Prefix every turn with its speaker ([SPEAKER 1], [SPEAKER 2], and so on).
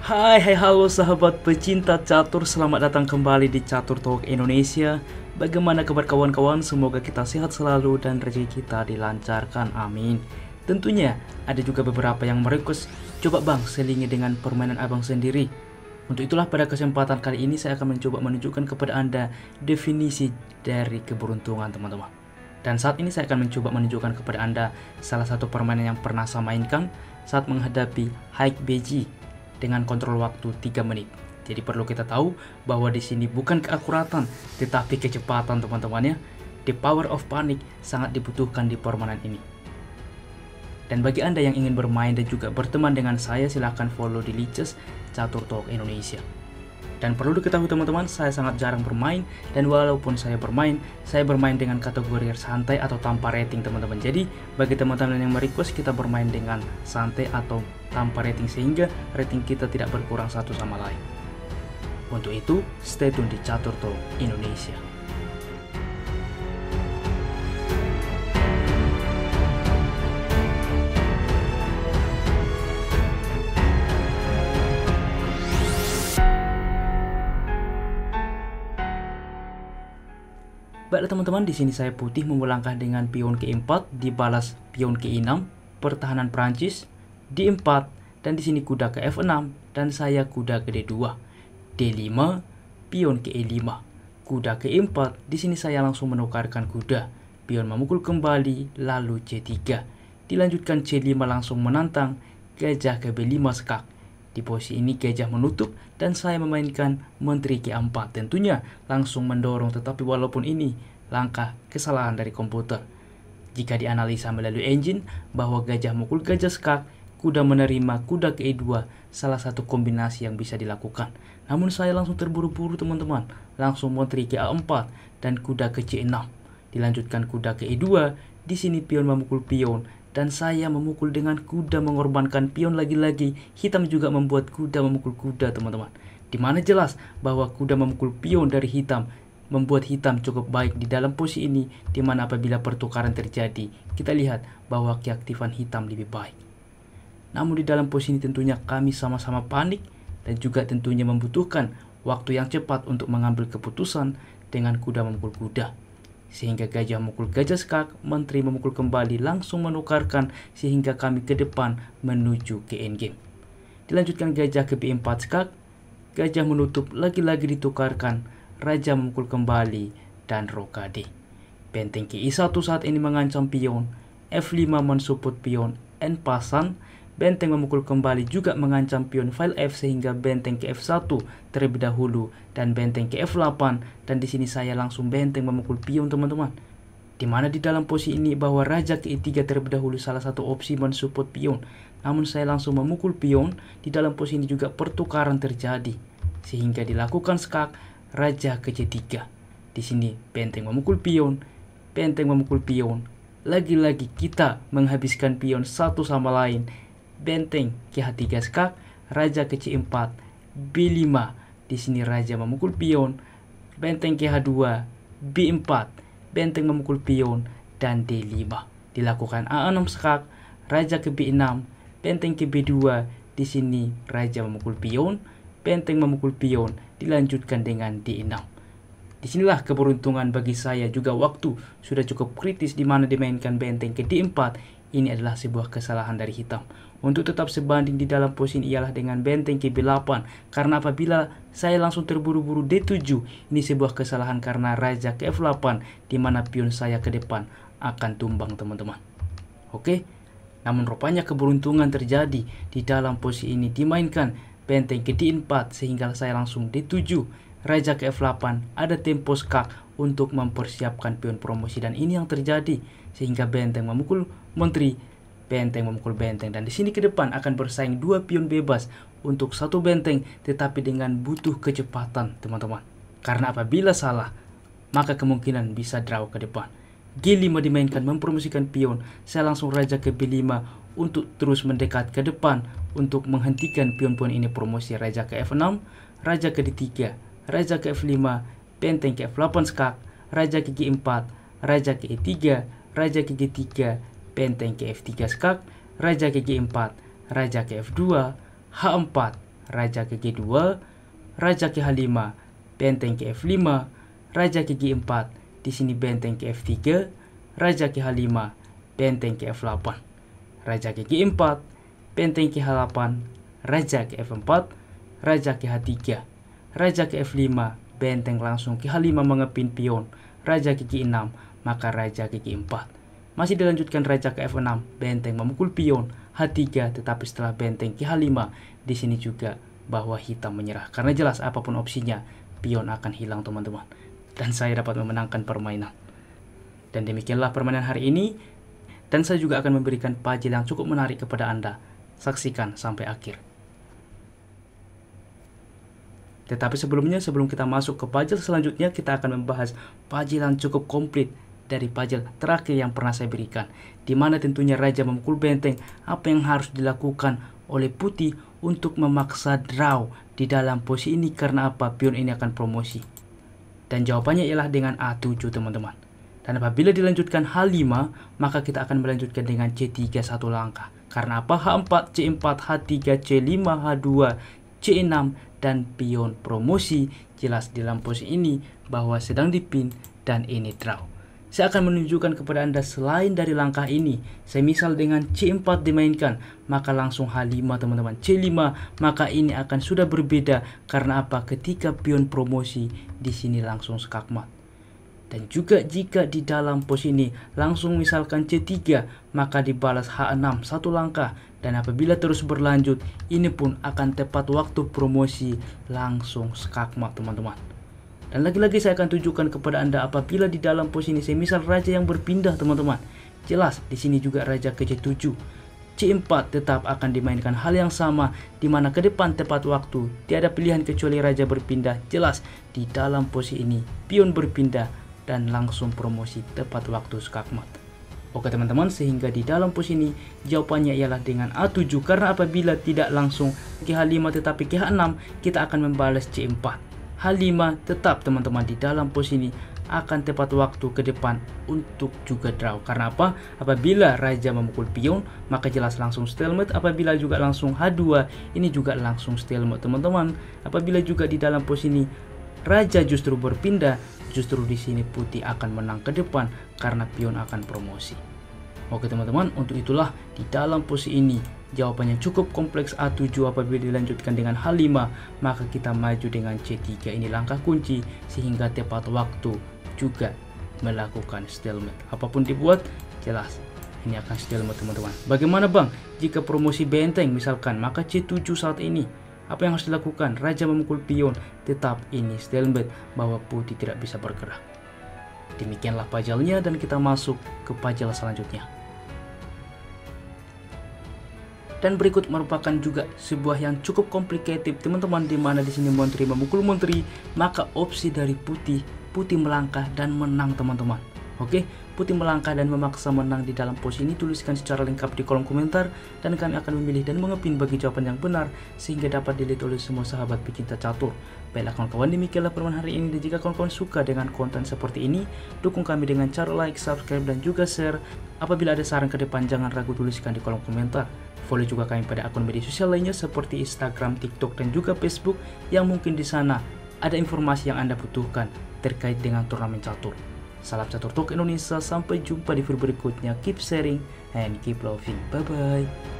[SPEAKER 1] Hai halo sahabat pecinta catur, selamat datang kembali di Catur Talk Indonesia. Bagaimana kabar kawan-kawan? Semoga kita sehat selalu dan rezeki kita dilancarkan, amin. Tentunya ada juga beberapa yang merequest, coba bang selingi dengan permainan abang sendiri. Untuk itulah pada kesempatan kali ini saya akan mencoba menunjukkan kepada anda definisi dari keberuntungan teman-teman. Dan saat ini saya akan mencoba menunjukkan kepada anda salah satu permainan yang pernah saya mainkan saat menghadapi Hike BG dengan kontrol waktu 3 menit. Jadi perlu kita tahu bahwa di sini bukan keakuratan tetapi kecepatan teman-teman ya. The power of panic sangat dibutuhkan di permainan ini. Dan bagi anda yang ingin bermain dan juga berteman dengan saya, silahkan follow di Liches Catur Talk Indonesia. Dan perlu diketahui teman-teman, saya sangat jarang bermain, dan walaupun saya bermain dengan kategori santai atau tanpa rating teman-teman. Jadi bagi teman-teman yang merequest, kita bermain dengan santai atau tanpa rating sehingga rating kita tidak berkurang satu sama lain. Untuk itu, stay tune di Catur Talk Indonesia. Baiklah teman-teman, di sini saya putih memulangkah dengan pion ke 4 dibalas pion ke 6, pertahanan Prancis di 4, dan di sini kuda ke F6 dan saya kuda ke D2, D5, pion ke E5, kuda ke 4. Di sini saya langsung menukarkan kuda, pion memukul kembali, lalu C3, dilanjutkan C5 langsung menantang, gajah ke B5 skak. Di posisi ini gajah menutup dan saya memainkan menteri ke4, tentunya langsung mendorong, tetapi walaupun ini langkah kesalahan dari komputer. Jika dianalisa melalui engine bahwa gajah mukul gajah skak, kuda menerima kuda ke E2 salah satu kombinasi yang bisa dilakukan. Namun saya langsung terburu-buru teman-teman, langsung menteri ke A4 dan kuda ke C6. Dilanjutkan kuda ke E2, di sini pion memukul pion dan saya memukul dengan kuda mengorbankan pion lagi-lagi. Hitam juga membuat kuda memukul kuda teman-teman. Dimana jelas bahwa kuda memukul pion dari hitam membuat hitam cukup baik di dalam posisi ini, dimana apabila pertukaran terjadi kita lihat bahwa keaktifan hitam lebih baik. Namun di dalam posisi ini tentunya kami sama-sama panik dan juga tentunya membutuhkan waktu yang cepat untuk mengambil keputusan dengan kuda memukul kuda. Sehingga gajah memukul gajah skak, menteri memukul kembali langsung menukarkan sehingga kami ke depan menuju ke endgame. Dilanjutkan gajah ke B4 skak, gajah menutup lagi-lagi ditukarkan, raja memukul kembali dan rokade. Benteng ke I1 saat ini mengancam pion, F5 mensupport pion, N pasan, benteng memukul kembali juga mengancam pion file F sehingga benteng ke F1 terlebih dahulu dan benteng ke F8, dan di sini saya langsung benteng memukul pion teman-teman. Dimana di dalam posisi ini bahwa raja ke E3 terlebih dahulu salah satu opsi mensupport pion. Namun saya langsung memukul pion, di dalam posisi ini juga pertukaran terjadi sehingga dilakukan skak, raja ke C3. Di sini benteng memukul pion, benteng memukul pion. Lagi-lagi kita menghabiskan pion satu sama lain. Benteng ke H3 skak, raja ke C4, B5. Di sini raja memukul pion, benteng ke H2, B4, benteng memukul pion dan D5. Dilakukan A6 skak, raja ke B6, benteng ke B2. Di sini raja memukul pion, benteng memukul pion, dilanjutkan dengan D6. Disinilah keberuntungan bagi saya, juga waktu sudah cukup kritis di mana dimainkan benteng ke D4. Ini adalah sebuah kesalahan dari hitam. Untuk tetap sebanding di dalam posisi ialah dengan benteng ke B8, karena apabila saya langsung terburu-buru D7, ini sebuah kesalahan karena raja ke F8 di mana pion saya ke depan akan tumbang teman-teman. Oke, namun rupanya keberuntungan terjadi di dalam posisi ini, dimainkan benteng ke D4 sehingga saya langsung D7, raja ke F8, ada tempo skak untuk mempersiapkan pion promosi, dan ini yang terjadi sehingga benteng memukul menteri, benteng memukul benteng, dan di sini ke depan akan bersaing dua pion bebas untuk satu benteng, tetapi dengan butuh kecepatan teman-teman. Karena apabila salah maka kemungkinan bisa draw ke depan. G5 dimainkan mempromosikan pion, saya langsung raja ke B5 untuk terus mendekat ke depan untuk menghentikan pion-pion ini promosi. Raja ke F6, raja ke D3, raja ke F5, benteng ke F8 skak, raja ke G4, raja ke E3, raja ke G3, benteng ke F3 skak, raja ke G4, raja ke F2, H4, raja ke G2, raja ke H5, benteng ke F5, raja ke G4, di sini benteng ke F3, raja ke H5, benteng ke F8, raja ke G4, benteng ke H8, raja ke F4, raja ke H3, raja ke F5, benteng langsung ke H5 mengepin pion, raja ke G6, maka raja ke G4. Masih dilanjutkan raja ke F6, benteng memukul pion, H3, tetapi setelah benteng ke H5, di sini juga bahwa hitam menyerah. Karena jelas apapun opsinya, pion akan hilang teman-teman. Dan saya dapat memenangkan permainan. Dan demikianlah permainan hari ini. Dan saya juga akan memberikan puzzle yang cukup menarik kepada Anda. Saksikan sampai akhir. Tetapi sebelumnya, sebelum kita masuk ke puzzle selanjutnya, kita akan membahas puzzle yang cukup komplit dari puzzle terakhir yang pernah saya berikan, di mana tentunya raja memukul benteng. Apa yang harus dilakukan oleh putih untuk memaksa draw di dalam posisi ini, karena apa? Pion ini akan promosi. Dan jawabannya ialah dengan A7 teman-teman. Dan apabila dilanjutkan H5, maka kita akan melanjutkan dengan C3 satu langkah. Karena apa? H4, C4, H3, C5, H2, C6, dan pion promosi. Jelas di dalam posisi ini bahwa sedang dipin dan ini draw. Saya akan menunjukkan kepada Anda selain dari langkah ini. Saya misal dengan C4 dimainkan, maka langsung H5 teman-teman. C5, maka ini akan sudah berbeda. Karena apa? Ketika pion promosi, di sini langsung skakmat. Dan juga jika di dalam posisi ini langsung misalkan C3, maka dibalas H6 satu langkah. Dan apabila terus berlanjut, ini pun akan tepat waktu promosi langsung skakmat teman-teman. Dan lagi-lagi saya akan tunjukkan kepada Anda apabila di dalam posisi ini semisal raja yang berpindah teman-teman. Jelas di sini juga raja ke C7. C4 tetap akan dimainkan hal yang sama, di mana ke depan tepat waktu. Tiada pilihan kecuali raja berpindah. Jelas di dalam posisi ini pion berpindah dan langsung promosi tepat waktu skakmat. Oke teman-teman, sehingga di dalam posisi ini jawabannya ialah dengan A7. Karena apabila tidak langsung ke H5 tetapi ke H6, kita akan membalas C4. H5 tetap teman-teman di dalam posisi ini akan tepat waktu ke depan untuk juga draw. Karena apa? Apabila raja memukul pion, maka jelas langsung stalemate. Apabila juga langsung H2, ini juga langsung stalemate teman-teman. Apabila juga di dalam posisi ini raja justru berpindah, justru di sini putih akan menang ke depan karena pion akan promosi. Oke teman-teman, untuk itulah di dalam posisi ini jawabannya cukup kompleks. A7 apabila dilanjutkan dengan H5, maka kita maju dengan C3. Ini langkah kunci sehingga tepat waktu juga melakukan stalemate. Apapun dibuat, jelas ini akan stalemate teman-teman. Bagaimana bang jika promosi benteng misalkan, maka C7 saat ini apa yang harus dilakukan? Raja memukul pion, tetap ini stalemate bahwa putih tidak bisa bergerak. Demikianlah puzzle-nya dan kita masuk ke puzzle selanjutnya. Dan berikut merupakan juga sebuah yang cukup komplikatif teman-teman, di mana di sini menteri memukul menteri, maka opsi dari putih melangkah dan menang teman-teman. Oke, putih melangkah dan memaksa menang di dalam posisi ini. Tuliskan secara lengkap di kolom komentar dan kami akan memilih dan mengepin bagi jawaban yang benar sehingga dapat dilihat oleh semua sahabat pecinta catur. Baiklah kawan-kawan, demikianlah permainan hari ini. Dan jika kawan-kawan suka dengan konten seperti ini, dukung kami dengan cara like, subscribe, dan juga share. Apabila ada saran ke depan, jangan ragu tuliskan di kolom komentar. Follow juga kami pada akun media sosial lainnya seperti Instagram, TikTok, dan juga Facebook, yang mungkin di sana ada informasi yang Anda butuhkan terkait dengan turnamen catur. Salam Catur Talk Indonesia, sampai jumpa di video berikutnya. Keep sharing and keep loving. Bye bye.